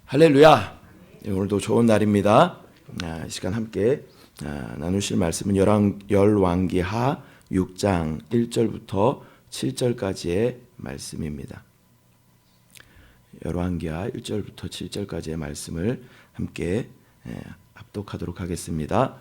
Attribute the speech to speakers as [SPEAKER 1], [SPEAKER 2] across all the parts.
[SPEAKER 1] 할렐루야! 오늘도 좋은 날입니다. 이 시간 함께 나누실 말씀은 열왕기하 6장 1절부터 7절까지의 말씀입니다. 열왕기하 1절부터 7절까지의 말씀을 함께 합독하도록 하겠습니다.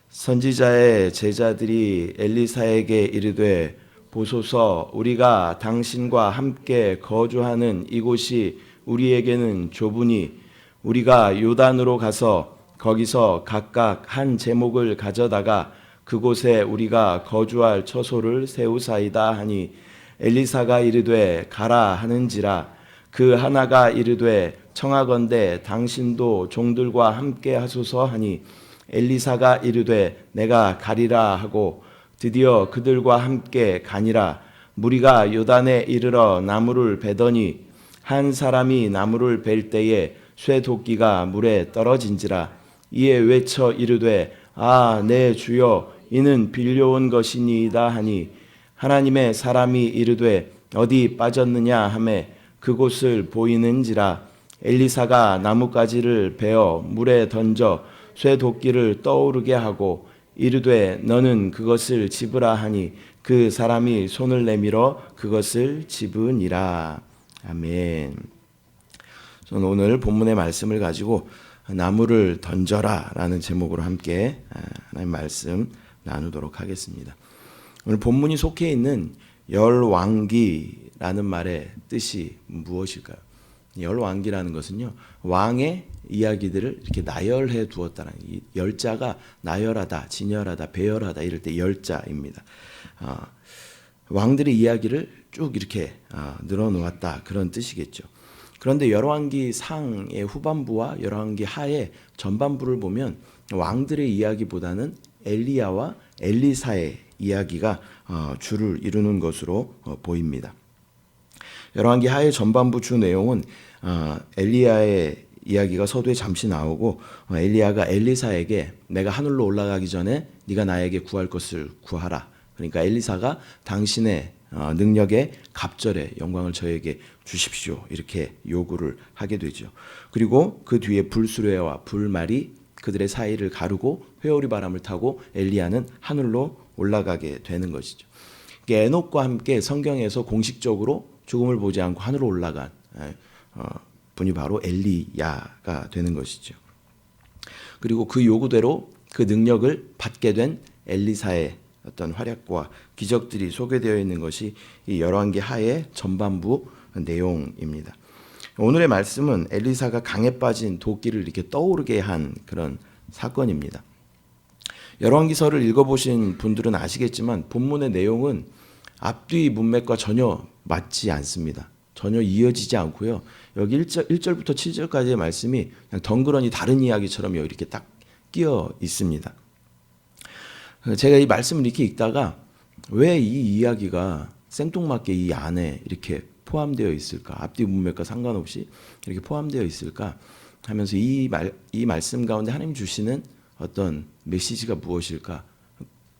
[SPEAKER 1] 선지자의 제자들이 엘리사에게 이르되 보소서, 우리가 당신과 함께 거주하는 이곳이 우리에게는 좁으니 우리가 요단으로 가서 거기서 각각 한 제목을 가져다가 그곳에 우리가 거주할 처소를 세우사이다 하니, 엘리사가 이르되 가라 하는지라. 그 하나가 이르되 청하건대 당신도 종들과 함께 하소서 하니, 엘리사가 이르되 내가 가리라 하고 드디어 그들과 함께 가니라. 무리가 요단에 이르러 나무를 베더니 한 사람이 나무를 벨 때에 쇠도끼가 물에 떨어진지라. 이에 외쳐 이르되 내 주여, 이는 빌려온 것이니이다 하니, 하나님의 사람이 이르되 어디 빠졌느냐 하매 그곳을 보이는지라. 엘리사가 나뭇가지를 베어 물에 던져 쇠도끼를 떠오르게 하고 이르되 너는 그것을 집으라 하니, 그 사람이 손을 내밀어 그것을 집으니라. 아멘. 저는 오늘 본문의 말씀을 가지고 나무를 던져라 라는 제목으로 함께 하나님 말씀 나누도록 하겠습니다. 오늘 본문이 속해 있는 열왕기라는 말의 뜻이 무엇일까요? 열왕기라는 것은요, 왕의 이야기들을 이렇게 나열해 두었다는, 이 열자가 나열하다, 진열하다, 배열하다 이럴 때 열자입니다. 왕들의 이야기를 쭉 이렇게 늘어놓았다, 그런 뜻이겠죠. 그런데 열왕기 상의 후반부와 열왕기 하의 전반부를 보면 왕들의 이야기보다는 엘리야와 엘리사의 이야기가 주를 이루는 것으로 보입니다. 열왕기 하의 전반부 주 내용은 엘리야의 이야기가 서두에 잠시 나오고, 엘리야가 엘리사에게 내가 하늘로 올라가기 전에 네가 나에게 구할 것을 구하라. 그러니까 엘리사가 당신의 능력의 갑절의 영광을 저에게 주십시오, 이렇게 요구를 하게 되죠. 그리고 그 뒤에 불수레와 불말이 그들의 사이를 가르고 회오리 바람을 타고 엘리야는 하늘로 올라가게 되는 것이죠. 에녹과 함께 성경에서 공식적으로 죽음을 보지 않고 하늘로 올라간 분이 바로 엘리야가 되는 것이죠. 그리고 그 요구대로 그 능력을 받게 된 엘리사의 어떤 활약과 기적들이 소개되어 있는 것이 이 열왕기 하의 전반부 내용입니다. 오늘의 말씀은 엘리사가 강에 빠진 도끼를 이렇게 떠오르게 한 그런 사건입니다. 열왕기서를 읽어보신 분들은 아시겠지만 본문의 내용은 앞뒤 문맥과 전혀 맞지 않습니다. 전혀 이어지지 않고요. 여기 1절부터 7절까지의 말씀이 그냥 덩그러니 다른 이야기처럼 이렇게 딱 끼어 있습니다. 제가 이 말씀을 이렇게 읽다가 왜 이 이야기가 생뚱맞게 이 안에 이렇게 포함되어 있을까? 앞뒤 문맥과 상관없이 이렇게 포함되어 있을까? 하면서 이 말씀 가운데 하나님 주시는 어떤 메시지가 무엇일까?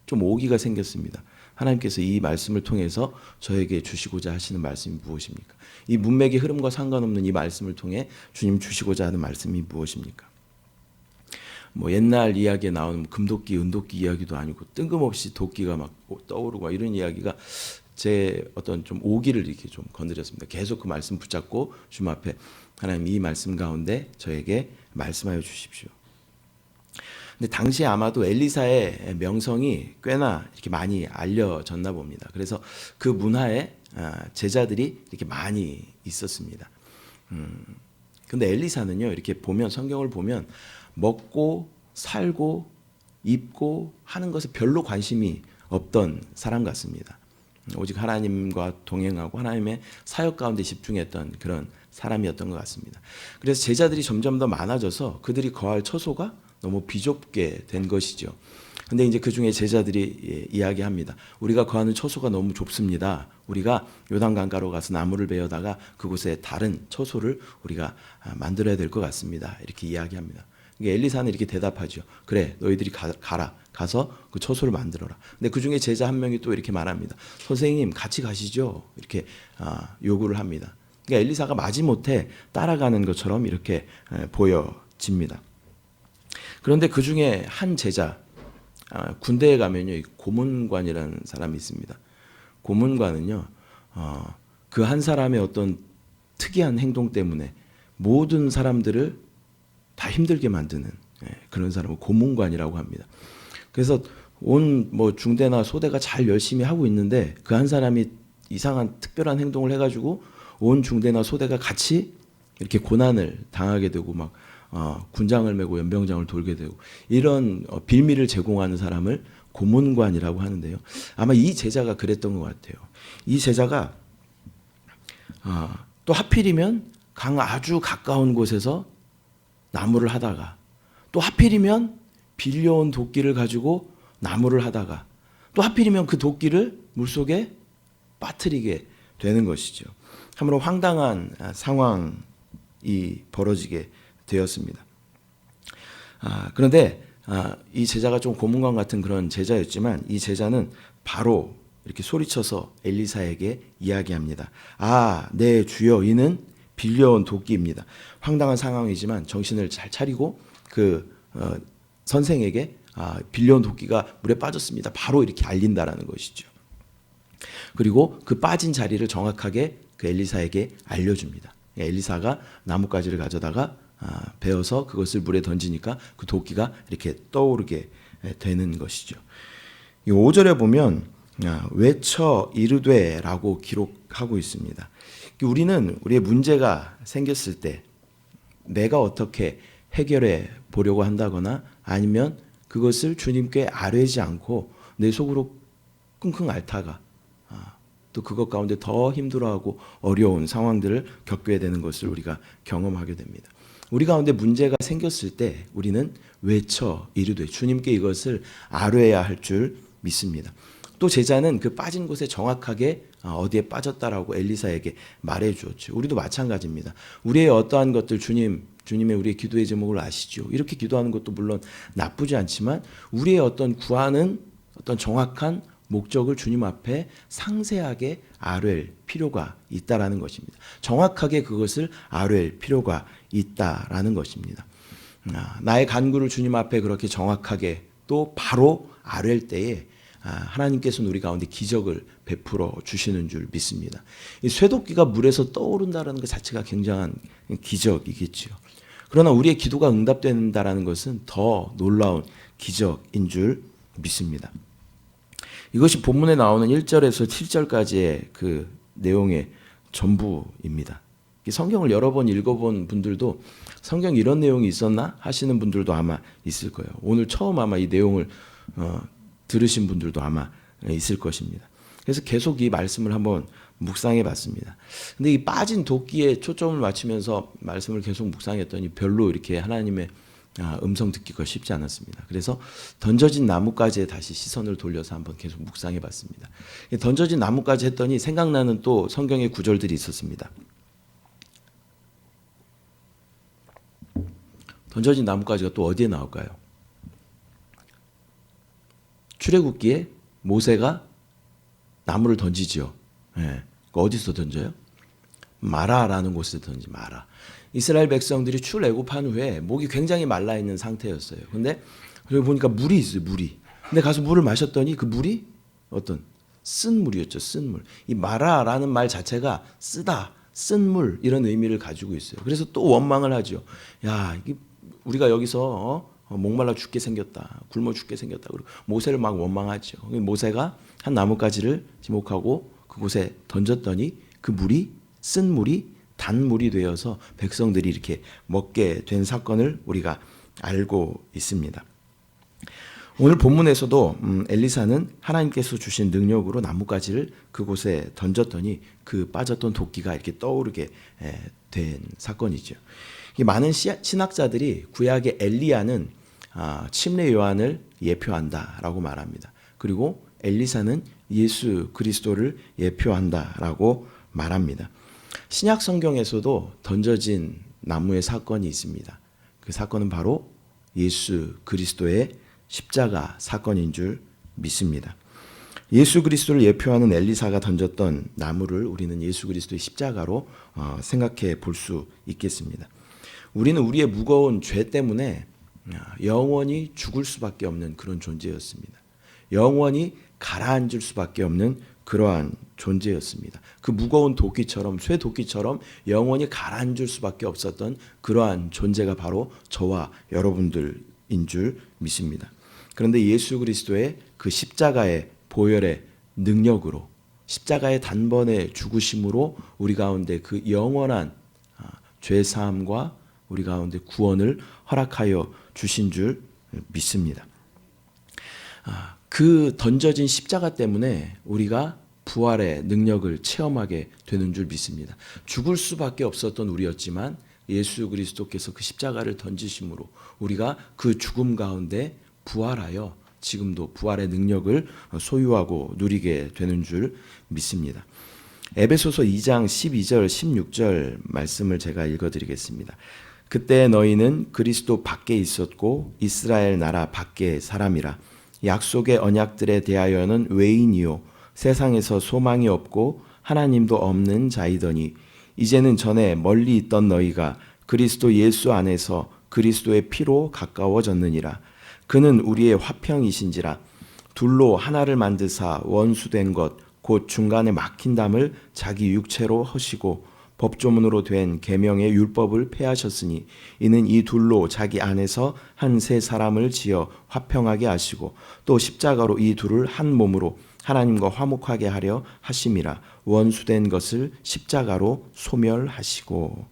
[SPEAKER 1] 좀 오기가 생겼습니다. 하나님께서 이 말씀을 통해서 저에게 주시고자 하시는 말씀이 무엇입니까? 이 문맥의 흐름과 상관없는 이 말씀을 통해 주님 주시고자 하는 말씀이 무엇입니까? 옛날 이야기에 나오는 금도끼, 은도끼 이야기도 아니고 뜬금없이 도끼가 막 떠오르고 이런 이야기가 제 어떤 좀 오기를 이렇게 좀 건드렸습니다. 계속 그 말씀 붙잡고 주님 앞에 하나님 이 말씀 가운데 저에게 말씀하여 주십시오. 근데 당시에 아마도 엘리사의 명성이 꽤나 이렇게 많이 알려졌나 봅니다. 그래서 그 문화에 제자들이 이렇게 많이 있었습니다. 근데 엘리사는요, 이렇게 보면 성경을 보면 먹고 살고 입고 하는 것에 별로 관심이 없던 사람 같습니다. 오직 하나님과 동행하고 하나님의 사역 가운데 집중했던 그런 사람이었던 것 같습니다. 그래서 제자들이 점점 더 많아져서 그들이 거할 처소가 너무 비좁게 된 것이죠. 근데 이제 그 중에 제자들이 이야기합니다. 우리가 거하는 처소가 너무 좁습니다. 우리가 요단강가로 가서 나무를 베어다가 그곳에 다른 처소를 우리가 만들어야 될 것 같습니다. 이렇게 이야기합니다. 엘리사는 이렇게 대답하죠. 그래, 너희들이 가라. 가서 그 처소를 만들어라. 근데 그 중에 제자 한 명이 또 이렇게 말합니다. 선생님, 같이 가시죠. 이렇게 요구를 합니다. 그러니까 엘리사가 마지못해 따라가는 것처럼 이렇게 보여집니다. 그런데 그 중에 한 제자, 군대에 가면요, 고문관이라는 사람이 있습니다. 고문관은요, 그 한 사람의 어떤 특이한 행동 때문에 모든 사람들을 다 힘들게 만드는 그런 사람을 고문관이라고 합니다. 그래서 온 중대나 소대가 잘 열심히 하고 있는데 그 한 사람이 이상한 특별한 행동을 해가지고 온 중대나 소대가 같이 이렇게 고난을 당하게 되고 막 군장을 메고 연병장을 돌게 되고 이런 빌미를 제공하는 사람을 고문관이라고 하는데요. 아마 이 제자가 그랬던 것 같아요. 이 제자가 또 하필이면 강 아주 가까운 곳에서 나무를 하다가 또 하필이면 빌려온 도끼를 가지고 나무를 하다가 또 하필이면 그 도끼를 물속에 빠뜨리게 되는 것이죠. 참으로 황당한 상황이 벌어지게 되었습니다. 그런데 이 제자가 좀 고문관 같은 그런 제자였지만 이 제자는 바로 이렇게 소리쳐서 엘리사에게 이야기합니다. 네 주여, 이는 빌려온 도끼입니다. 황당한 상황이지만 정신을 잘 차리고 그 선생에게 빌려온 도끼가 물에 빠졌습니다. 바로 이렇게 알린다라는 것이죠. 그리고 그 빠진 자리를 정확하게 그 엘리사에게 알려줍니다. 엘리사가 나뭇가지를 가져다가 베어서 그것을 물에 던지니까 그 도끼가 이렇게 떠오르게 되는 것이죠. 5절에 보면 외쳐 이르되라고 기록하고 있습니다. 우리는 우리의 문제가 생겼을 때 내가 어떻게 해결해 보려고 한다거나 아니면 그것을 주님께 아뢰지 않고 내 속으로 끙끙 앓다가 또 그것 가운데 더 힘들어하고 어려운 상황들을 겪게 되는 것을 우리가 경험하게 됩니다. 우리 가운데 문제가 생겼을 때 우리는 외쳐 이르되 주님께 이것을 아뢰야 할 줄 믿습니다. 또 제자는 그 빠진 곳에 정확하게 어디에 빠졌다라고 엘리사에게 말해 주었죠. 우리도 마찬가지입니다. 우리의 어떠한 것들 주님의 우리의 기도의 제목을 아시죠. 이렇게 기도하는 것도 물론 나쁘지 않지만 우리의 어떤 구하는 어떤 정확한 목적을 주님 앞에 상세하게 아뢰일 필요가 있다라는 것입니다. 정확하게 그것을 아뢰일 필요가 있다라는 것입니다. 나의 간구를 주님 앞에 그렇게 정확하게 또 바로 아뢰일 때에 하나님께서는 우리 가운데 기적을 베풀어 주시는 줄 믿습니다. 이 쇠도끼가 물에서 떠오른다는 것 자체가 굉장한 기적이겠죠. 그러나 우리의 기도가 응답된다는 것은 더 놀라운 기적인 줄 믿습니다. 이것이 본문에 나오는 1절에서 7절까지의 그 내용의 전부입니다. 성경을 여러 번 읽어본 분들도 성경 이런 내용이 있었나 하시는 분들도 아마 있을 거예요. 오늘 처음 아마 이 내용을 들으신 분들도 아마 있을 것입니다. 그래서 계속 이 말씀을 한번 묵상해 봤습니다. 근데 이 빠진 도끼에 초점을 맞추면서 말씀을 계속 묵상했더니 별로 이렇게 하나님의 음성 듣기가 쉽지 않았습니다. 그래서 던져진 나뭇가지에 다시 시선을 돌려서 한번 계속 묵상해 봤습니다. 던져진 나뭇가지 했더니 생각나는 또 성경의 구절들이 있었습니다. 던져진 나뭇가지가 또 어디에 나올까요? 출애굽기에 모세가 나무를 던지지요. 어디서 던져요? 마라라는 곳에서 던지 마라. 이스라엘 백성들이 출애굽한 후에 목이 굉장히 말라 있는 상태였어요. 근데 여기 보니까 물이 있어요, 물이. 근데 가서 물을 마셨더니 그 물이 어떤 쓴 물이었죠, 쓴 물. 이 마라라는 말 자체가 쓰다, 쓴 물 이런 의미를 가지고 있어요. 그래서 또 원망을 하죠. 야, 이게 우리가 여기서 목말라 죽게 생겼다, 굶어 죽게 생겼다. 그리고 모세를 막 원망하죠. 모세가 한 나뭇가지를 지목하고 그곳에 던졌더니 그 물이 쓴 물이 단물이 되어서 백성들이 이렇게 먹게 된 사건을 우리가 알고 있습니다. 오늘 본문에서도 엘리사는 하나님께서 주신 능력으로 나뭇가지를 그곳에 던졌더니 그 빠졌던 도끼가 이렇게 떠오르게 된 사건이죠. 많은 신학자들이 구약의 엘리야는 침례 요한을 예표한다라고 말합니다. 그리고 엘리사는 예수 그리스도를 예표한다라고 말합니다. 신약 성경에서도 던져진 나무의 사건이 있습니다. 그 사건은 바로 예수 그리스도의 십자가 사건인 줄 믿습니다. 예수 그리스도를 예표하는 엘리사가 던졌던 나무를 우리는 예수 그리스도의 십자가로 생각해 볼 수 있겠습니다. 우리는 우리의 무거운 죄 때문에 영원히 죽을 수밖에 없는 그런 존재였습니다. 영원히 가라앉을 수밖에 없는 그러한 존재였습니다. 그 무거운 도끼처럼, 쇠 도끼처럼 영원히 가라앉을 수밖에 없었던 그러한 존재가 바로 저와 여러분들인 줄 믿습니다. 그런데 예수 그리스도의 그 십자가의 보혈의 능력으로, 십자가의 단번에 죽으심으로 우리 가운데 그 영원한 죄사함과 우리 가운데 구원을 허락하여 주신 줄 믿습니다. 그 던져진 십자가 때문에 우리가 부활의 능력을 체험하게 되는 줄 믿습니다. 죽을 수밖에 없었던 우리였지만 예수 그리스도께서 그 십자가를 던지심으로 우리가 그 죽음 가운데 부활하여 지금도 부활의 능력을 소유하고 누리게 되는 줄 믿습니다. 에베소서 2장 12절 16절 말씀을 제가 읽어드리겠습니다. 그때 너희는 그리스도 밖에 있었고 이스라엘 나라 밖의 사람이라. 약속의 언약들에 대하여는 외인이요 세상에서 소망이 없고 하나님도 없는 자이더니 이제는 전에 멀리 있던 너희가 그리스도 예수 안에서 그리스도의 피로 가까워졌느니라. 그는 우리의 화평이신지라. 둘로 하나를 만드사 원수된 것 곧 중간에 막힌 담을 자기 육체로 허시고 법조문으로 된 계명의 율법을 폐하셨으니 이는 이 둘로 자기 안에서 한 세 사람을 지어 화평하게 하시고 또 십자가로 이 둘을 한 몸으로 하나님과 화목하게 하려 하심이라. 원수된 것을 십자가로 소멸하시고.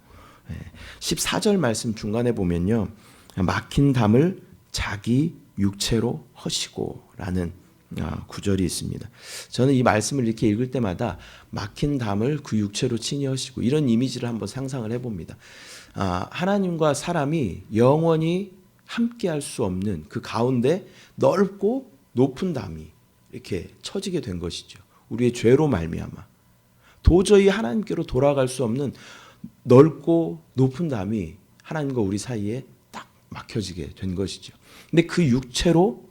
[SPEAKER 1] 14절 말씀 중간에 보면요, 막힌 담을 자기 육체로 허시고 라는 구절이 있습니다. 저는 이 말씀을 이렇게 읽을 때마다 막힌 담을 그 육체로 친히 허시고 이런 이미지를 한번 상상을 해봅니다. 하나님과 사람이 영원히 함께할 수 없는 그 가운데 넓고 높은 담이 이렇게 처지게 된 것이죠. 우리의 죄로 말미암아 도저히 하나님께로 돌아갈 수 없는 넓고 높은 담이 하나님과 우리 사이에 딱 막혀지게 된 것이죠. 근데 그 육체로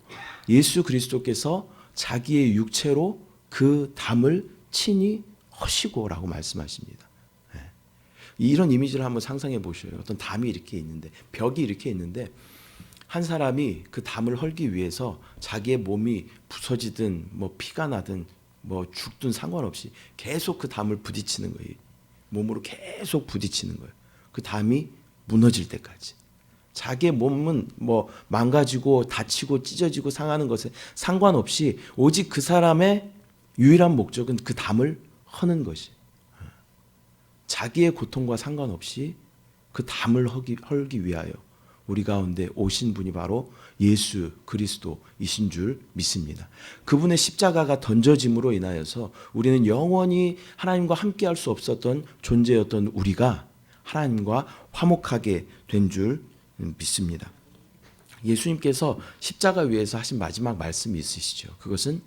[SPEAKER 1] 예수 그리스도께서 자기의 육체로 그 담을 친히 허시고라고 말씀하십니다. 이런 이미지를 한번 상상해 보셔요. 어떤 담이 이렇게 있는데, 벽이 이렇게 있는데 한 사람이 그 담을 헐기 위해서 자기의 몸이 부서지든 뭐 피가 나든 뭐 죽든 상관없이 계속 그 담을 부딪히는 거예요. 몸으로 계속 부딪히는 거예요. 그 담이 무너질 때까지. 자기의 몸은 뭐 망가지고 다치고 찢어지고 상하는 것에 상관없이 오직 그 사람의 유일한 목적은 그 담을 허는 것이. 자기의 고통과 상관없이 그 담을 헐기 위하여 우리 가운데 오신 분이 바로 예수 그리스도이신 줄 믿습니다. 그분의 십자가가 던져짐으로 인하여서 우리는 영원히 하나님과 함께할 수 없었던 존재였던 우리가 하나님과 화목하게 된 줄 믿습니다. 예수님께서 십자가 위에서 하신 마지막 말씀이 있으시죠. 그것은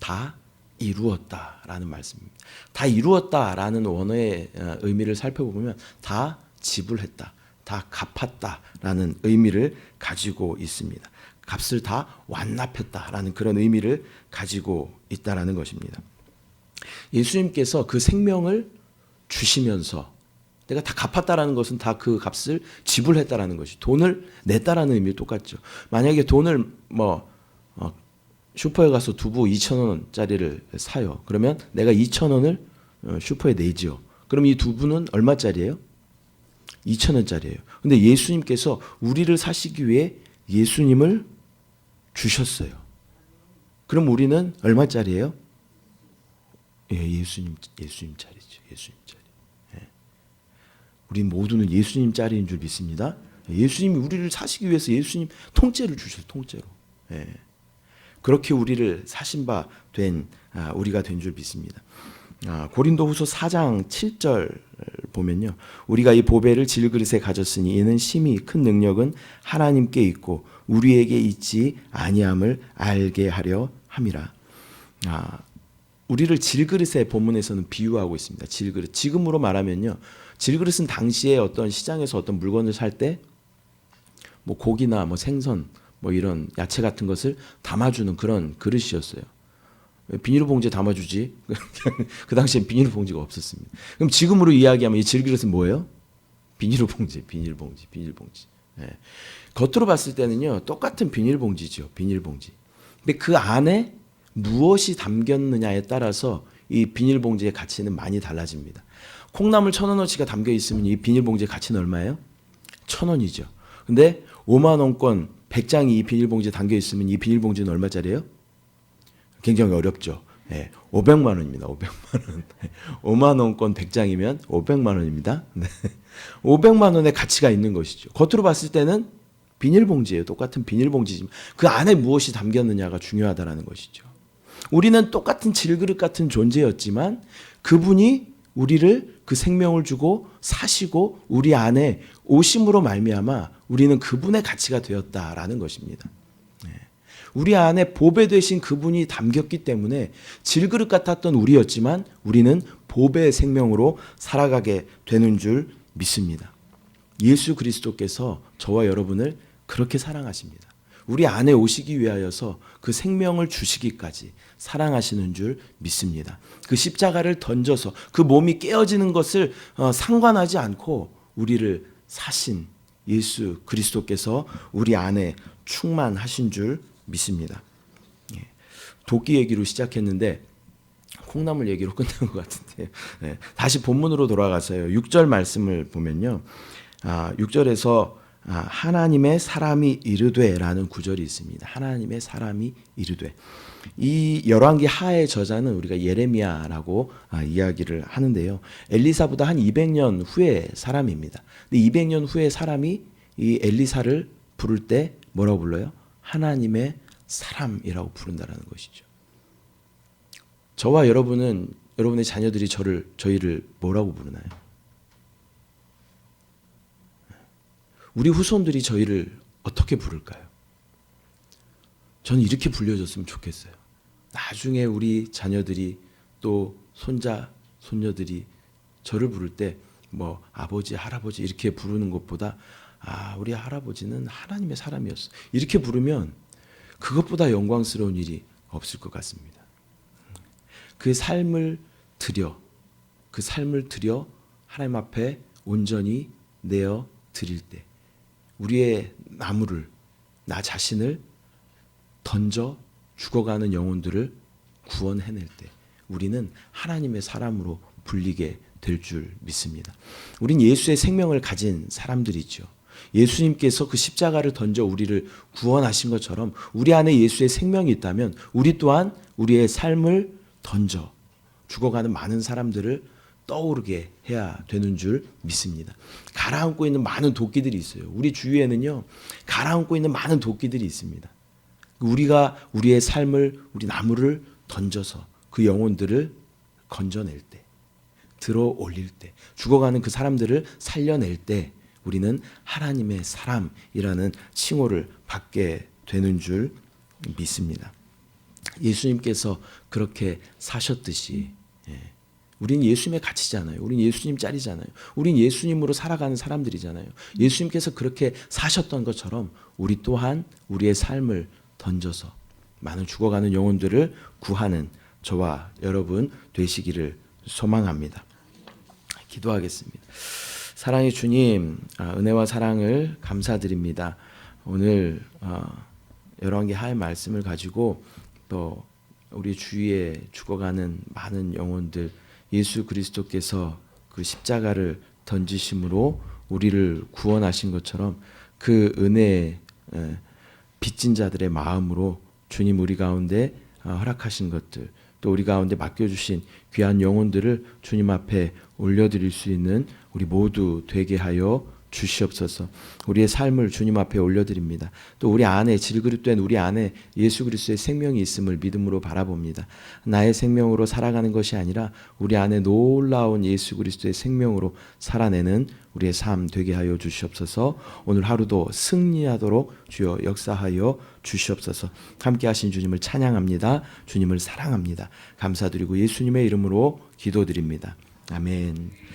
[SPEAKER 1] 다 이루었다라는 말씀입니다. 다 이루었다라는 원어의 의미를 살펴보면 다 지불했다, 다 갚았다라는 의미를 가지고 있습니다. 값을 다 완납했다라는 그런 의미를 가지고 있다라는 것입니다. 예수님께서 그 생명을 주시면서 내가 다 갚았다라는 것은 다 그 값을 지불했다라는 것이, 돈을 냈다라는 의미 똑같죠. 만약에 돈을 슈퍼에 가서 두부 2,000원짜리를 사요. 그러면 내가 2,000원을 슈퍼에 내지요. 그럼 이 두부는 얼마짜리예요? 2,000원짜리예요. 근데 예수님께서 우리를 사시기 위해 예수님을 주셨어요. 그럼 우리는 얼마짜리예요? 예수님짜리죠. 예수님짜리. 우리 모두는 예수님 짜리인 줄 믿습니다. 예수님이 우리를 사시기 위해서 예수님 통째로 주셨어요. 통째로. 그렇게 우리를 사신 바 된 우리가 된 줄 믿습니다. 고린도후서 4장 7절 보면요, 우리가 이 보배를 질그릇에 가졌으니 이는 심히 큰 능력은 하나님께 있고 우리에게 있지 아니함을 알게 하려 함이라. 우리를 질그릇의 본문에서는 비유하고 있습니다. 질그릇. 지금으로 말하면요, 질그릇은 당시에 어떤 시장에서 어떤 물건을 살 때 뭐 고기나 뭐 생선 뭐 이런 야채 같은 것을 담아주는 그런 그릇이었어요. 왜 비닐봉지에 담아주지? 그 당시엔 비닐봉지가 없었습니다. 그럼 지금으로 이야기하면 이 질그릇은 뭐예요? 비닐봉지. 예. 겉으로 봤을 때는요, 똑같은 비닐봉지죠. 비닐봉지. 근데 그 안에 무엇이 담겼느냐에 따라서 이 비닐봉지의 가치는 많이 달라집니다. 콩나물 1,000원어치가 담겨 있으면 이 비닐봉지의 가치는 얼마예요? 1,000원이죠. 근데 5만 원권 100장이 이 비닐봉지에 담겨 있으면 이 비닐봉지는 얼마짜리예요? 굉장히 어렵죠. 네, 500만 원입니다. 500만 원. 5만 원권 100장이면 500만 원입니다. 네. 500만 원의 가치가 있는 것이죠. 겉으로 봤을 때는 비닐봉지예요. 똑같은 비닐봉지지만 그 안에 무엇이 담겼느냐가 중요하다는 것이죠. 우리는 똑같은 질그릇 같은 존재였지만 그분이 우리를 그 생명을 주고 사시고 우리 안에 오심으로 말미암아 우리는 그분의 가치가 되었다라는 것입니다. 우리 안에 보배 되신 그분이 담겼기 때문에 질그릇 같았던 우리였지만 우리는 보배의 생명으로 살아가게 되는 줄 믿습니다. 예수 그리스도께서 저와 여러분을 그렇게 사랑하십니다. 우리 안에 오시기 위하여서 그 생명을 주시기까지 사랑하시는 줄 믿습니다. 그 십자가를 던져서 그 몸이 깨어지는 것을 상관하지 않고 우리를 사신 예수 그리스도께서 우리 안에 충만하신 줄 믿습니다. 도끼 얘기로 시작했는데 콩나물 얘기로 끝난 것 같은데요. 다시 본문으로 돌아가서요. 6절 말씀을 보면요. 6절에서 하나님의 사람이 이르되라는 구절이 있습니다. 하나님의 사람이 이르되. 이 열왕기 하의 저자는 우리가 예레미야라고 이야기를 하는데요. 엘리사보다 한 200년 후의 사람입니다. 근데 200년 후의 사람이 이 엘리사를 부를 때 뭐라고 불러요? 하나님의 사람이라고 부른다는 것이죠. 저와 여러분은 여러분의 자녀들이 저희를 뭐라고 부르나요? 우리 후손들이 저희를 어떻게 부를까요? 저는 이렇게 불려줬으면 좋겠어요. 나중에 우리 자녀들이 또 손자, 손녀들이 저를 부를 때 뭐 아버지, 할아버지 이렇게 부르는 것보다 우리 할아버지는 하나님의 사람이었어. 이렇게 부르면 그것보다 영광스러운 일이 없을 것 같습니다. 그 삶을 드려 하나님 앞에 온전히 내어 드릴 때 우리의 나무를 나 자신을 던져 죽어가는 영혼들을 구원해낼 때 우리는 하나님의 사람으로 불리게 될 줄 믿습니다. 우린 예수의 생명을 가진 사람들이죠. 예수님께서 그 십자가를 던져 우리를 구원하신 것처럼 우리 안에 예수의 생명이 있다면 우리 또한 우리의 삶을 던져 죽어가는 많은 사람들을 떠오르게 해야 되는 줄 믿습니다. 가라앉고 있는 많은 도끼들이 있어요. 우리 주위에는요, 가라앉고 있는 많은 도끼들이 있습니다. 우리가 우리의 삶을, 우리 나무를 던져서 그 영혼들을 건져낼 때, 들어 올릴 때, 죽어가는 그 사람들을 살려낼 때 우리는 하나님의 사람이라는 칭호를 받게 되는 줄 믿습니다. 예수님께서 그렇게 사셨듯이 우린 예수님의 가치잖아요. 우린 예수님 짤이잖아요. 우린 예수님으로 살아가는 사람들이잖아요. 예수님께서 그렇게 사셨던 것처럼 우리 또한 우리의 삶을 던져서 많은 죽어가는 영혼들을 구하는 저와 여러분 되시기를 소망합니다. 기도하겠습니다. 사랑의 주님, 은혜와 사랑을 감사드립니다. 오늘 열왕기 하의 말씀을 가지고 또 우리 주위에 죽어가는 많은 영혼들 예수 그리스도께서 그 십자가를 던지심으로 우리를 구원하신 것처럼 그 은혜에 빚진 자들의 마음으로 주님 우리 가운데 허락하신 것들 또 우리 가운데 맡겨주신 귀한 영혼들을 주님 앞에 올려드릴 수 있는 우리 모두 되게 하여 주시옵소서. 우리의 삶을 주님 앞에 올려드립니다. 또 우리 안에 질그릇된 우리 안에 예수 그리스도의 생명이 있음을 믿음으로 바라봅니다. 나의 생명으로 살아가는 것이 아니라 우리 안에 놀라운 예수 그리스도의 생명으로 살아내는 우리의 삶 되게 하여 주시옵소서. 오늘 하루도 승리하도록 주여 역사하여 주시옵소서. 함께 하신 주님을 찬양합니다. 주님을 사랑합니다. 감사드리고 예수님의 이름으로 기도드립니다. 아멘.